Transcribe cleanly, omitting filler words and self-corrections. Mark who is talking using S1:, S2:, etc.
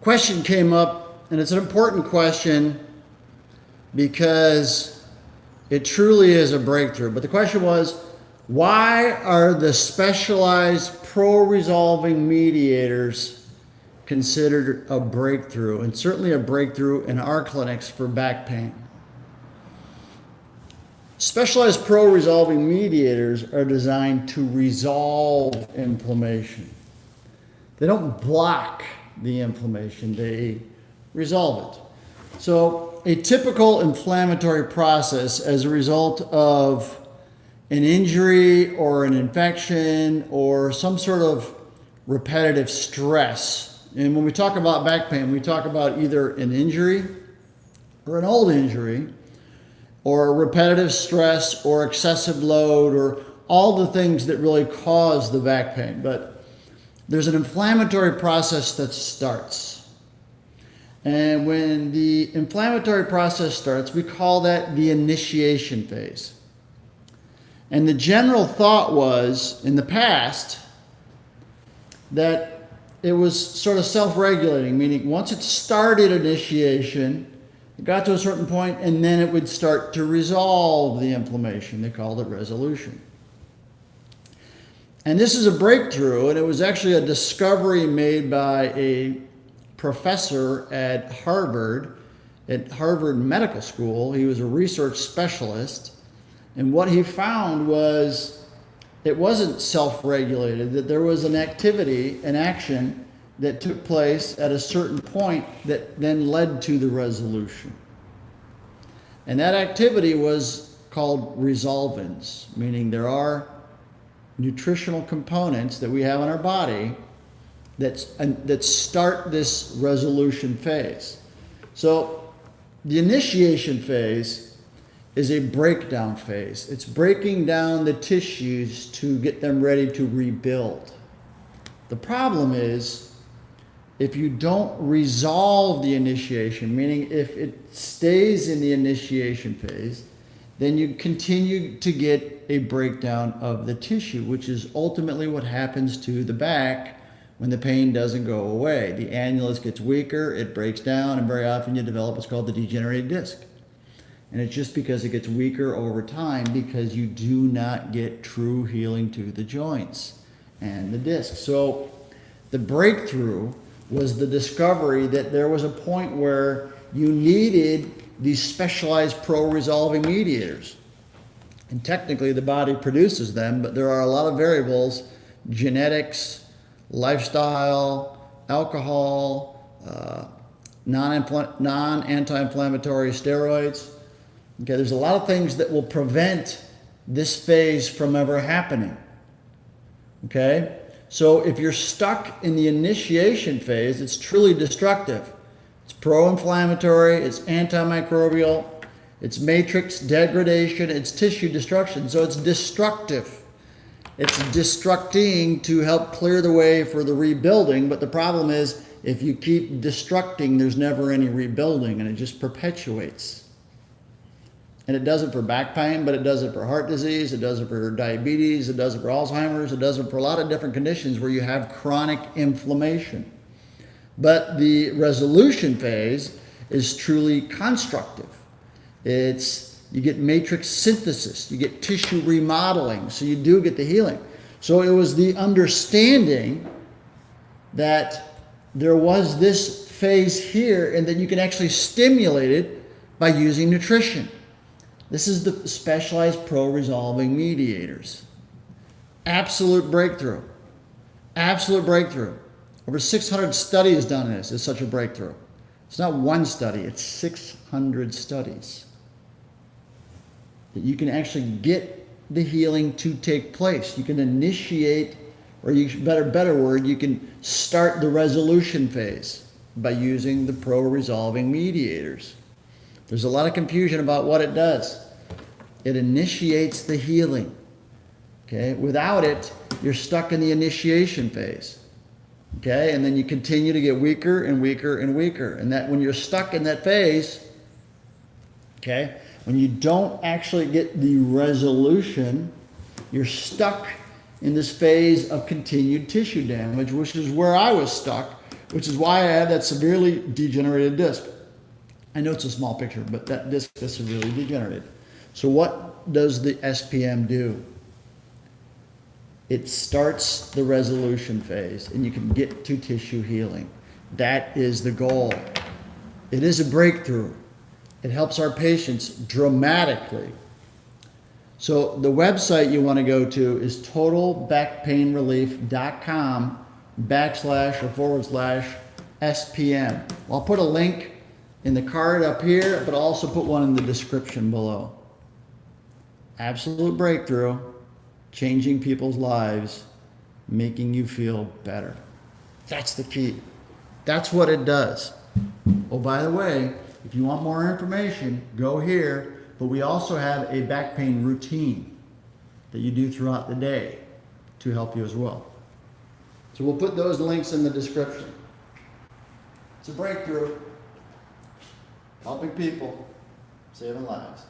S1: question came up, and it's an important question because it truly is a breakthrough. But the question was, why are the specialized pro-resolving mediators considered a breakthrough, and certainly a breakthrough in our clinics for back pain? Specialized pro-resolving mediators are designed to resolve inflammation. They don't block the inflammation, they resolve it. So a typical inflammatory process as a result of an injury or an infection or some sort of repetitive stress. And when we talk about back pain, we talk about either an injury or an old injury or repetitive stress or excessive load or all the things that really cause the back pain. But there's an inflammatory process that starts. And when the inflammatory process starts, we call that the initiation phase. And the general thought was, in the past, that it was sort of self-regulating, meaning once it started initiation, it got to a certain point, and then it would start to resolve the inflammation. They called it resolution. And this is a breakthrough, and it was actually a discovery made by a professor at Harvard Medical School. He was a research specialist, and what he found was it wasn't self-regulated, that there was an activity, an action that took place at a certain point that then led to the resolution. And that activity was called resolvins, meaning there are nutritional components that we have in our body that start this resolution phase. So the initiation phase is a breakdown phase. It's breaking down the tissues to get them ready to rebuild. The problem is, if you don't resolve the initiation, meaning if it stays in the initiation phase, then you continue to get a breakdown of the tissue, which is ultimately what happens to the back when the pain doesn't go away. The annulus gets weaker, it breaks down, and very often you develop what's called the degenerated disc. And it's just because it gets weaker over time because you do not get true healing to the joints and the disc. So the breakthrough was the discovery that there was a point where you needed these specialized pro-resolving mediators. And technically the body produces them, but there are a lot of variables: genetics, lifestyle, alcohol, non-anti-inflammatory steroids. Okay, there's a lot of things that will prevent this phase from ever happening. Okay, so if you're stuck in the initiation phase, it's truly destructive. It's pro-inflammatory, it's antimicrobial, it's matrix degradation, it's tissue destruction, so it's destructive. It's destructing to help clear the way for the rebuilding, but the problem is if you keep destructing, there's never any rebuilding, and it just perpetuates. And it does it for back pain, but it does it for heart disease, it does it for diabetes, it does it for Alzheimer's, it does it for a lot of different conditions where you have chronic inflammation. But the resolution phase is truly constructive. You get matrix synthesis, you get tissue remodeling, so you do get the healing. So it was the understanding that there was this phase here and that you can actually stimulate it by using nutrition. This is the specialized pro-resolving mediators. Absolute breakthrough. Absolute breakthrough. Over 600 studies done on this. It's such a breakthrough. It's not one study, it's 600 studies. That you can actually get the healing to take place. You can initiate, or better word, you can start the resolution phase by using the pro-resolving mediators. There's a lot of confusion about what it does. It initiates the healing. Okay? Without it, you're stuck in the initiation phase. Okay? And then you continue to get weaker and weaker and weaker. And that when you're stuck in that phase, okay, when you don't actually get the resolution, you're stuck in this phase of continued tissue damage, which is where I was stuck which is why I had that severely degenerated disc. I know it's a small picture, but that disc is severely degenerated. So what does the SPM do? It starts the resolution phase, and you can get to tissue healing. That is the goal. It is a breakthrough. It helps our patients dramatically. So the website you want to go to is totalbackpainrelief.com/SPM. I'll put a link in the card up here, but I'll also put one in the description below. Absolute breakthrough, changing people's lives, making you feel better. That's the key. That's what it does. Oh, by the way, if you want more information, go here. But we also have a back pain routine that you do throughout the day to help you as well. So we'll put those links in the description. It's a breakthrough, helping people, saving lives.